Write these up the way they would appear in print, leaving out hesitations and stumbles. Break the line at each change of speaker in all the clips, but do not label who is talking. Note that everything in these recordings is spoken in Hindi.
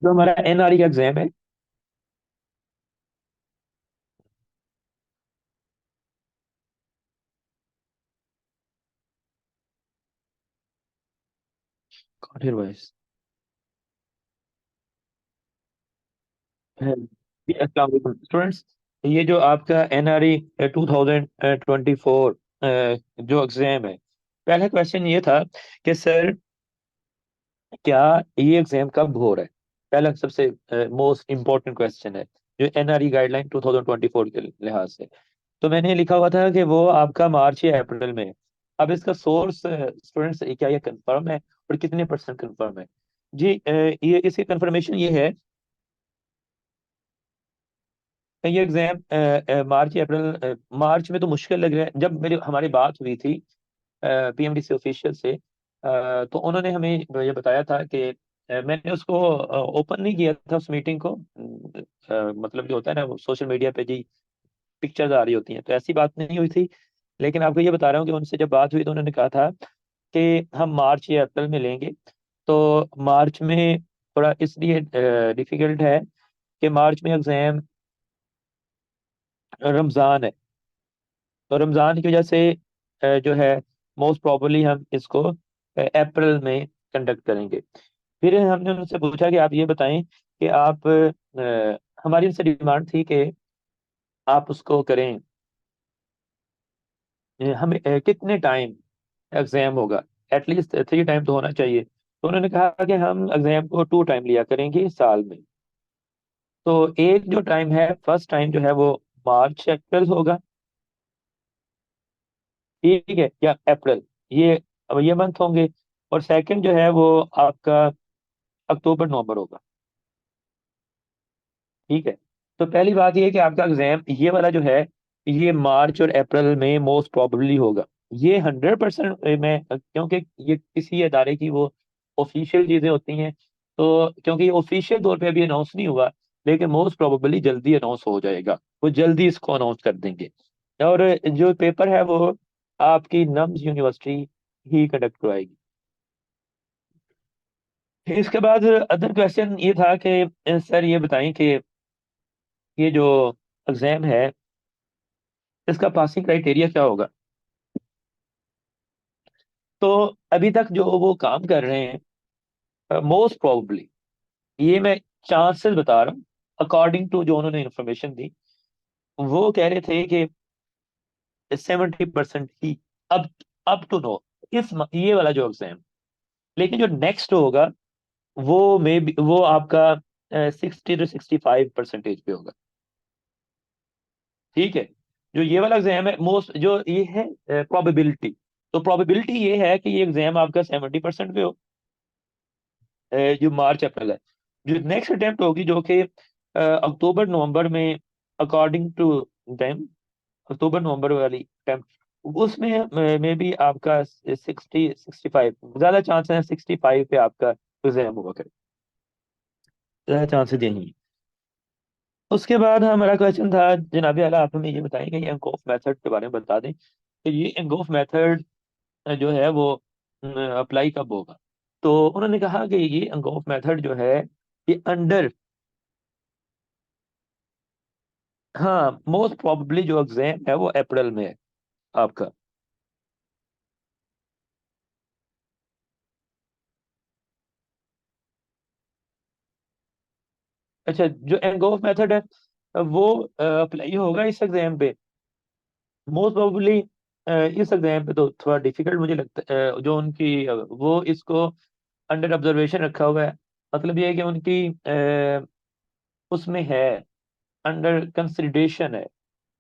जो हमारा एनआरई का एग्जाम है। कॉन्ट्री वाइज है। जी, अस्सलाम वालेकुम स्टूडेंट्स। ये जो आपका एनआरई 2024 जो एग्जाम है, पहला क्वेश्चन ये था कि सर क्या ये एग्जाम कब हो रहा है। पहला सबसे मोस्ट इम्पोर्टेंट क्वेश्चन है जो एनआरई गाइडलाइन 2024 के लिहाज से। तो मैंने लिखा हुआ था कि वो आपका मार्च या अप्रैल में है। अब इसका सोर्स स्टूडेंट्स क्या ये कंफर्म है और कितने परसेंट कंफर्म है। जी ये इसकी कंफर्मेशन ये है ये एग्जाम मार्च या अप्रैल मार्च में तो मुश्किल लग रहा है। जब मेरी हमारी बात हुई थी पीएमडीसी ऑफिशियल से, तो उन्होंने हमें ये बताया था कि मैंने उसको ओपन नहीं किया था उस मीटिंग को। मतलब जो होता है ना, वो सोशल मीडिया पे जी पिक्चर्स आ रही होती हैं, तो ऐसी बात नहीं हुई थी। लेकिन आपको ये बता रहा हूँ कि उनसे जब बात हुई तो उन्होंने कहा था कि हम मार्च या अप्रैल में लेंगे। तो मार्च में थोड़ा इसलिए डिफिकल्ट है कि मार्च में एग्जाम रमज़ान है। तो रमज़ान की वजह से जो है मोस्ट प्रॉबली हम इसको अप्रैल में कंडक्ट करेंगे। फिर हमने उनसे पूछा कि आप ये बताएं कि आप हमारी उनसे डिमांड थी कि आप उसको करें हमें कितने टाइम एग्जाम होगा, एटलीस्ट 3 टाइम तो होना चाहिए। तो उन्होंने कहा कि हम एग्जाम को 2 टाइम लिया करेंगे साल में। तो एक जो टाइम है, फर्स्ट टाइम जो है वो मार्च अप्रैल होगा, ठीक है, या अप्रैल, ये अब ये मंथ होंगे। और सेकंड जो है वो आपका अक्टूबर नवंबर होगा, ठीक है। तो पहली बात ये है कि आपका एग्जाम ये वाला जो है ये मार्च और अप्रैल में मोस्ट प्रोबेबली होगा। ये 100% में, क्योंकि ये किसी अदारे की वो ऑफिशियल चीजें होती हैं। तो क्योंकि ये ऑफिशियल तौर पे अभी अनाउंस नहीं हुआ, लेकिन मोस्ट प्रोबेबली जल्दी अनाउंस हो जाएगा। वो जल्दी इसको अनाउंस कर देंगे। और जो पेपर है वो आपकी नम्स यूनिवर्सिटी ही कंडक्ट करवाएगी। फिर इसके बाद अदर क्वेश्चन ये था कि सर ये बताएं कि ये जो एग्जाम है इसका पासिंग क्राइटेरिया क्या होगा। तो अभी तक जो वो काम कर रहे हैं, मोस्ट प्रोबेबली, ये मैं चांसेस बता रहा हूँ अकॉर्डिंग टू जो उन्होंने इंफॉर्मेशन दी। वो कह रहे थे कि 70% ही, अब अप टू नो, ये वाला जो एग्जाम। लेकिन जो नेक्स्ट होगा वो मे बी वो आपका 60 to 65% पे होगा, ठीक है। जो ये वाला एग्जाम है मोस्ट जो ये है प्रोबेबिलिटी। तो प्रोबेबिलिटी ये है कि ये एग्जाम आपका 70% पे हो, जो मार्च अप्रैल है। जो नेक्स्ट अटेम्प्ट होगी जो कि अक्टूबर नवंबर में, अकॉर्डिंग टू देम, अक्टूबर नवंबर वाली अटेम्प्ट, उसमें मे बी आपका 60 65 ज्यादा चांस है, 65 पे आपका एग्जाम होगा करे, ज्यादा चांसेस यही है। उसके बाद हमारा क्वेश्चन था जनाब आला, आप हमें ये बताएंगे ये अंक मेथड के बारे में बता दें कि ये अंक मेथड जो है वो अप्लाई कब होगा। तो उन्होंने कहा कि ये अंक मेथड जो है ये अंडर, हाँ, मोस्ट प्रोबेबली जो एग्जाम है वो अप्रैल में है आपका। अच्छा, जो एंगोफ मेथड है वो अप्लाई होगा इस एग्जाम पे मोस्ट प्रोबेबली। इस एग्जाम पे तो थोड़ा डिफिकल्ट मुझे लगता है। जो उनकी वो इसको अंडर ऑब्जर्वेशन रखा हुआ है, मतलब ये है कि उनकी उसमें है, अंडर कंसिडरेशन है।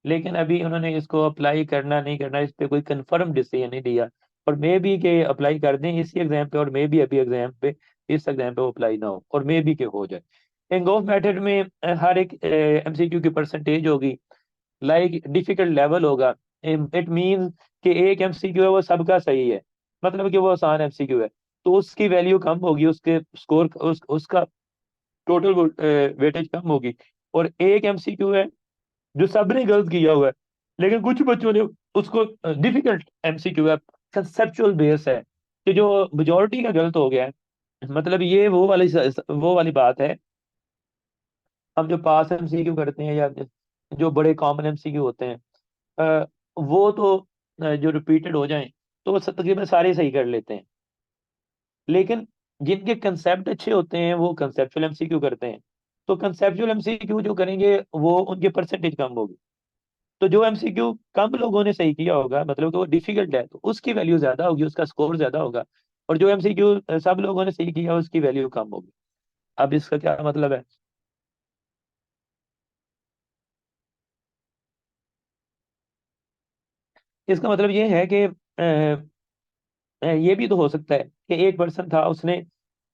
लेकिन अभी उन्होंने इसको अप्लाई करना नहीं करना इस पे कोई कंफर्म डिसीजन नहीं दिया। और मे बी के अप्लाई कर दें इसी एग्जाम पे, और मे बी अभी एग्जाम पे, इस एग्जाम पे वो अप्लाई ना हो, और मे बी के हो जाए। एंगोफ मेथड में हर एक एमसीक्यू की परसेंटेज होगी, लाइक डिफिकल्ट लेवल होगा। इट मींस कि एक एमसीक्यू है वो सबका सही है, मतलब कि वो आसान एमसीक्यू है, तो उसकी वैल्यू कम होगी, उसके स्कोर उसका टोटल वेटेज कम होगी। और एक एमसीक्यू है जो सबने गलत किया हुआ है, लेकिन कुछ बच्चों ने उसको, डिफिकल्ट एमसीक्यू है, कंसेप्चुअल बेस है, कि जो मेजोरिटी का गलत हो गया है। मतलब ये वो वाली बात है हम जो पास एमसीक्यू करते हैं या जो बड़े कॉमन एमसीक्यू होते हैं, अ, वो तो जो रिपीटेड हो जाएं तो वो तकरीबन सारे सही कर लेते हैं। लेकिन जिनके कंसेप्ट अच्छे होते हैं वो कंसेप्चुअल एमसीक्यू करते हैं। तो कंसेप्चुअल एमसीक्यू जो करेंगे वो उनके परसेंटेज कम होगी। तो जो एमसीक्यू कम लोगों ने सही किया होगा, मतलब कि वो डिफिकल्ट है, तो उसकी वैल्यू ज्यादा होगी, उसका स्कोर ज्यादा होगा। और जो एमसीक्यू सब लोगों ने सही किया उसकी वैल्यू कम होगी। अब इसका क्या मतलब है? इसका मतलब ये है कि ये भी तो हो सकता है कि एक पर्सन था, उसने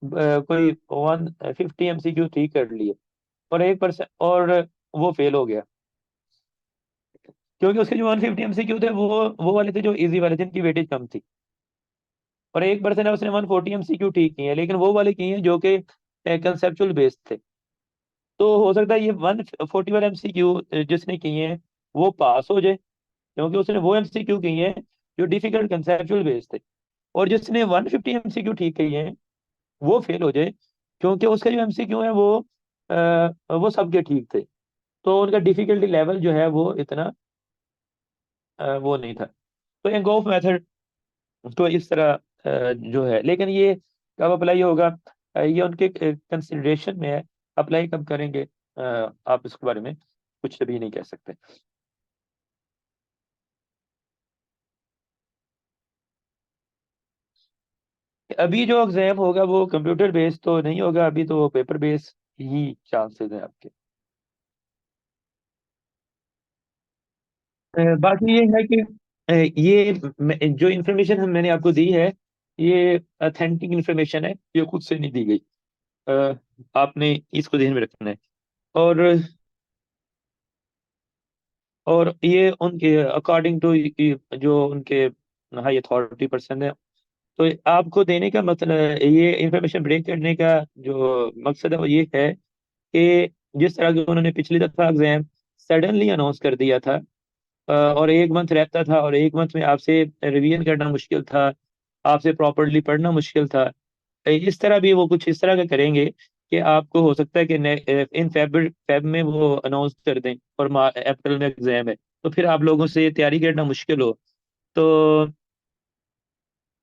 कोई 150 एमसीक्यू ठीक कर लिए, और एक पर्सन और वो फेल हो गया, क्योंकि उसके जो 150 एमसीक्यू थे वो वाले थे जो इजी वाले, जिनकी वेटेज कम थी। और एक पर्सन है, उसने 140 एमसीक्यू ठीक किए हैं, लेकिन वो वाले किए हैं जो कि कंसेप्चुअल बेस्ड थे। तो हो सकता है ये 140 वाले एमसीक्यू जिसने किए हैं वो पास हो जाए, क्योंकि उसने वो एमसीक्यू किए हैं जो डिफिकल्ट कंसेप्चुअल बेस्ड थे। और जिसने 150 एमसीक्यू ठीक किए हैं वो फेल हो जाए, क्योंकि उसका जो एमसीक्यू है वो सबके ठीक थे। तो उनका डिफिकल्टी लेवल जो है वो इतना वो नहीं था। तो एंगोफ मेथड तो इस तरह जो है, लेकिन ये कब अप्लाई होगा, ये उनके कंसिडरेशन में है। अप्लाई कब करेंगे, आप इसके बारे में कुछ भी नहीं कह सकते। अभी जो एग्जाम होगा वो कंप्यूटर बेस्ड तो नहीं होगा, अभी तो पेपर बेस्ड ही चांसेस है आपके। बाकी ये है कि ये जो इन्फॉर्मेशन हम मैंने आपको दी है, ये अथेंटिक इन्फॉर्मेशन है, ये खुद से नहीं दी गई। अ, आपने इसको ध्यान में रखना है। और ये उनके अकॉर्डिंग टू जो उनके हाई अथॉरिटी पर्सन है। तो आपको देने का मतलब, ये इंफॉर्मेशन ब्रेक करने का जो मकसद है वो ये है कि जिस तरह के उन्होंने पिछली दफा एग्जाम सडनली अनाउंस कर दिया था, और एक मंथ रहता था, और एक मंथ में आपसे रिवीजन करना मुश्किल था, आपसे प्रॉपरली पढ़ना मुश्किल था। इस तरह भी वो कुछ इस तरह का करेंगे कि आपको हो सकता है कि इन फेब में वो अनाउंस कर दें और अप्रैल में एग्जाम है, तो फिर आप लोगों से तैयारी करना मुश्किल हो। तो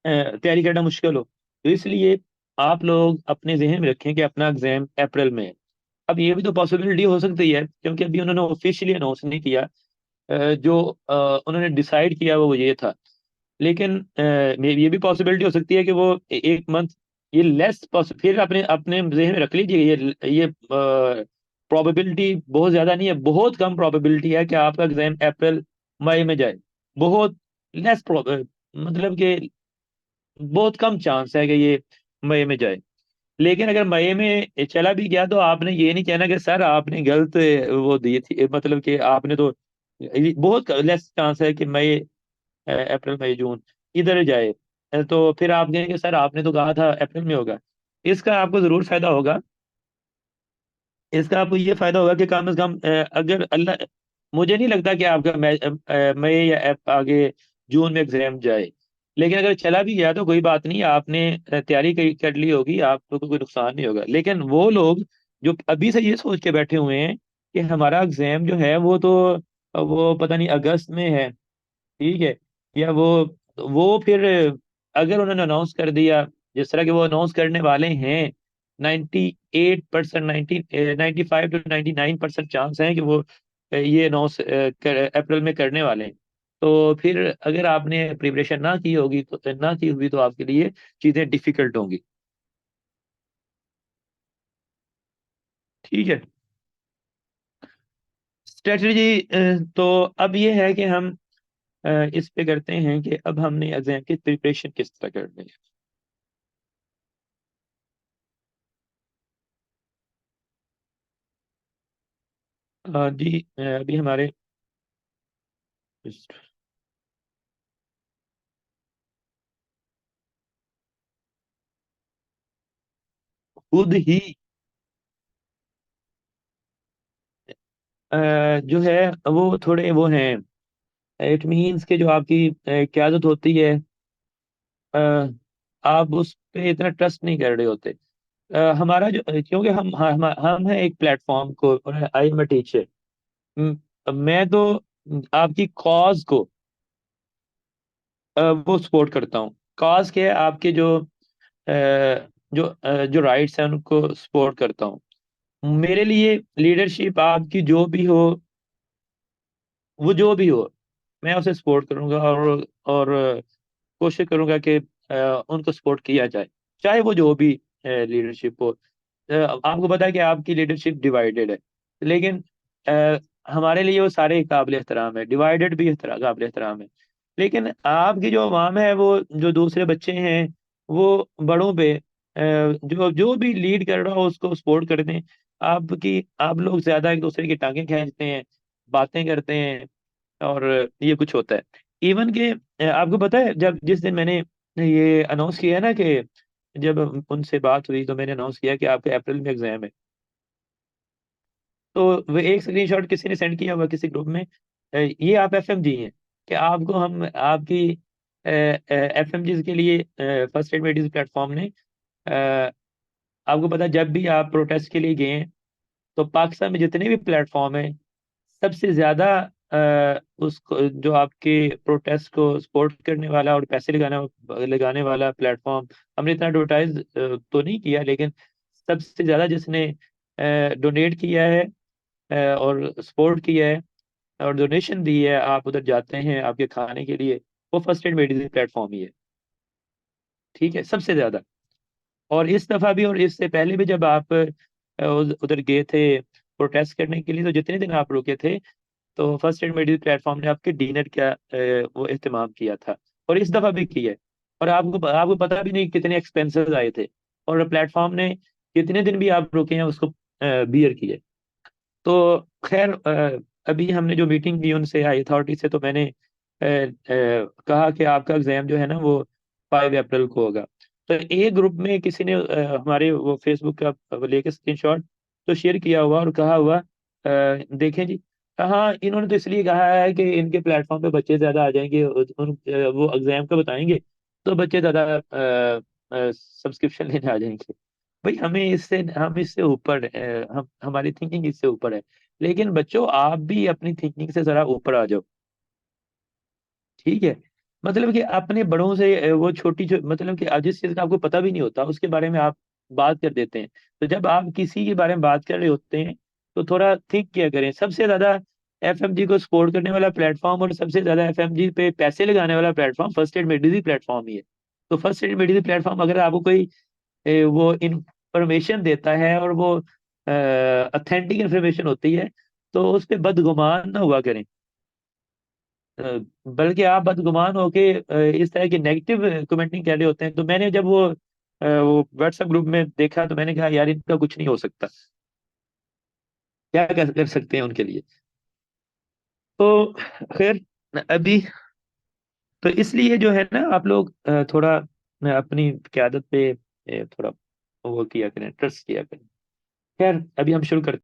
तैयारी करना मुश्किल हो, तो इसलिए आप लोग अपने जहन में रखें कि अपना एग्जाम अप्रैल में है। अब ये भी तो पॉसिबिलिटी हो सकती है, क्योंकि अभी उन्होंने ऑफिशियली अनाउंस नहीं किया। जो उन्होंने डिसाइड किया वो ये था। लेकिन ये भी पॉसिबिलिटी हो सकती है कि वो एक मंथ, ये लेस फिर अपने अपने जहन में रख लीजिए, ये प्रोबेबिलिटी बहुत ज्यादा नहीं है, बहुत कम प्रोबेबिलिटी है कि आपका एग्जाम अप्रैल मई में जाए। बहुत लेस, मतलब कि बहुत कम चांस है कि ये मई में जाए। लेकिन अगर मई में चला भी गया तो आपने ये नहीं कहना कि सर आपने गलत वो दी थी, मतलब कि आपने तो, बहुत लेस चांस है कि मई, अप्रैल मई जून इधर जाए। तो फिर आप कहेंगे सर आपने तो कहा था अप्रैल में होगा। इसका आपको जरूर फायदा होगा। इसका आपको ये फायदा होगा कि कम से कम अगर अल्लाह, मुझे नहीं लगता कि आपका मई या आगे जून में एग्जाम जाए। लेकिन अगर चला भी गया तो कोई बात नहीं, आपने तैयारी कर ली होगी, आपको कोई नुकसान नहीं होगा। लेकिन वो लोग जो अभी से ये सोच के बैठे हुए हैं कि हमारा एग्जाम जो है वो पता नहीं अगस्त में है, ठीक है, या वो फिर अगर उन्होंने अनाउंस कर दिया जिस तरह के वो अनाउंस करने वाले हैं, 98%, 95 to 99% चांस है कि वो ये अनाउंस अप्रैल में करने वाले हैं। तो फिर अगर आपने प्रिपरेशन ना की होगी तो आपके लिए चीजें डिफिकल्ट होंगी। ठीक है। स्ट्रेटजी तो अब ये है कि हम इस पे करते हैं कि अब हमने एग्जाम की प्रिपरेशन किस तरह करनी है। जी, अभी हमारे खुद ही जो है वो थोड़े वो हैं, इट मीन्स के जो आपकी क्यादत होती है, अ, आप उस पे इतना ट्रस्ट नहीं कर रहे होते। हमारा जो, क्योंकि हम हैं एक प्लेटफॉर्म को, और आई एम अ टीचर। मैं तो आपकी कॉज को वो सपोर्ट करता हूँ। कॉज क्या है, आपके जो राइट्स हैं उनको सपोर्ट करता हूँ। मेरे लिए लीडरशिप आपकी जो भी हो, वो जो भी हो, मैं उसे सपोर्ट करूंगा, और कोशिश करूंगा कि उनको सपोर्ट किया जाए, चाहे वो जो भी लीडरशिप हो। आपको पता है कि आपकी लीडरशिप डिवाइडेड है, लेकिन अ, हमारे लिए वो सारे काबिल एहतराम है, डिवाइडेड भी काबिल एहतराम है। लेकिन आपकी जो अवाम है, वो जो दूसरे बच्चे हैं, वो बड़ों पे जो जो भी लीड कर रहा हो उसको सपोर्ट करते हैं। आप लोग ज्यादा एक दूसरे की टांगें खींचते हैं, बातें करते हैं, और ये कुछ होता है। इवन के आपको पता है, जब जिस दिन मैंने ये अनाउंस किया ना कि जब उनसे बात हुई तो मैंने अनाउंस किया कि आपके अप्रैल में एग्जाम है, तो वो एक स्क्रीनशॉट किसी ने सेंड किया हुआ किसी ग्रुप में, ये आप एफएमजी हैं, कि आपको हम आपकी एफएमजी के लिए फर्स्ट एड मेडिसिन प्लेटफॉर्म ने, अ, आपको पता है जब भी आप प्रोटेस्ट के लिए गए हैं, तो पाकिस्तान में जितने भी प्लेटफॉर्म है, सबसे ज्यादा उसको जो आपके प्रोटेस्ट को सपोर्ट करने वाला और पैसे लगाना लगाने वाला प्लेटफॉर्म, हमने इतना एडवर्टाइज तो नहीं किया, लेकिन सबसे ज्यादा जिसने डोनेट किया है, और सपोर्ट किया है, और डोनेशन दी है, आप उधर जाते हैं आपके खाने के लिए, वो फर्स्ट एड मेडिसिन प्लेटफॉर्म ही है। ठीक है, सबसे ज्यादा। और इस दफा भी और इससे पहले भी जब आप उधर गए थे प्रोटेस्ट करने के लिए, तो जितने दिन आप रुके थे, तो फर्स्ट एड मेडिकल प्लेटफॉर्म ने आपके डिनर का वो इस्तेमाल किया था, और इस दफा भी किया है। और आपको आपको पता भी नहीं कितने एक्सपेंसेस आए थे, और प्लेटफॉर्म ने कितने दिन भी आप रुके हैं उसको बियर किए। तो खैर, अभी हमने जो मीटिंग की उनसे अथॉरिटी से, तो मैंने कहा कि आपका एग्जाम जो है ना वो 5 अप्रैल को होगा। तो एक ग्रुप में किसी ने हमारे वो फेसबुक का वो लेके स्क्रीनशॉट तो शेयर किया हुआ, और कहा हुआ, देखें जी, हाँ इन्होंने तो इसलिए कहा है कि इनके प्लेटफॉर्म पे बच्चे ज्यादा आ जाएंगे, वो एग्जाम का बताएंगे, तो बच्चे ज्यादा सब्सक्रिप्शन लेने आ जाएंगे। भाई, हम इससे ऊपर हम हमारी थिंकिंग इससे ऊपर है। लेकिन बच्चों, आप भी अपनी थिंकिंग से जरा ऊपर आ जाओ। ठीक है, मतलब कि अपने बड़ों से वो मतलब कि जिस चीज का आपको पता भी नहीं होता उसके बारे में आप बात कर देते हैं। तो जब आप किसी के बारे में बात कर रहे होते हैं, तो थोड़ा थिंक किया करें। सबसे ज्यादा एफएमजी को सपोर्ट करने वाला प्लेटफॉर्म, और सबसे ज्यादा एफएमजी पे पैसे लगाने वाला platform first aid medicine platform ही है। तो फर्स्ट एड मेडिसिन प्लेटफॉर्म अगर आपको कोई वो इंफॉर्मेशन देता है, और वो ऑथेंटिक इंफॉर्मेशन होती है, तो उस पर बदगुमान ना हुआ करें। अ, बल्कि आप बदगुमान होके इस तरह की नेगेटिव कमेंटिंग कर रहे होते हैं। तो मैंने जब वो व्हाट्सएप ग्रुप में देखा, तो मैंने कहा यार, इनका कुछ नहीं हो सकता, क्या कर सकते हैं उनके लिए। तो खैर, अभी तो इसलिए जो है ना, आप लोग थोड़ा अपनी क्यादत पे थोड़ा वो किया करें, ट्रस्ट किया करें। खैर, अभी हम शुरू करते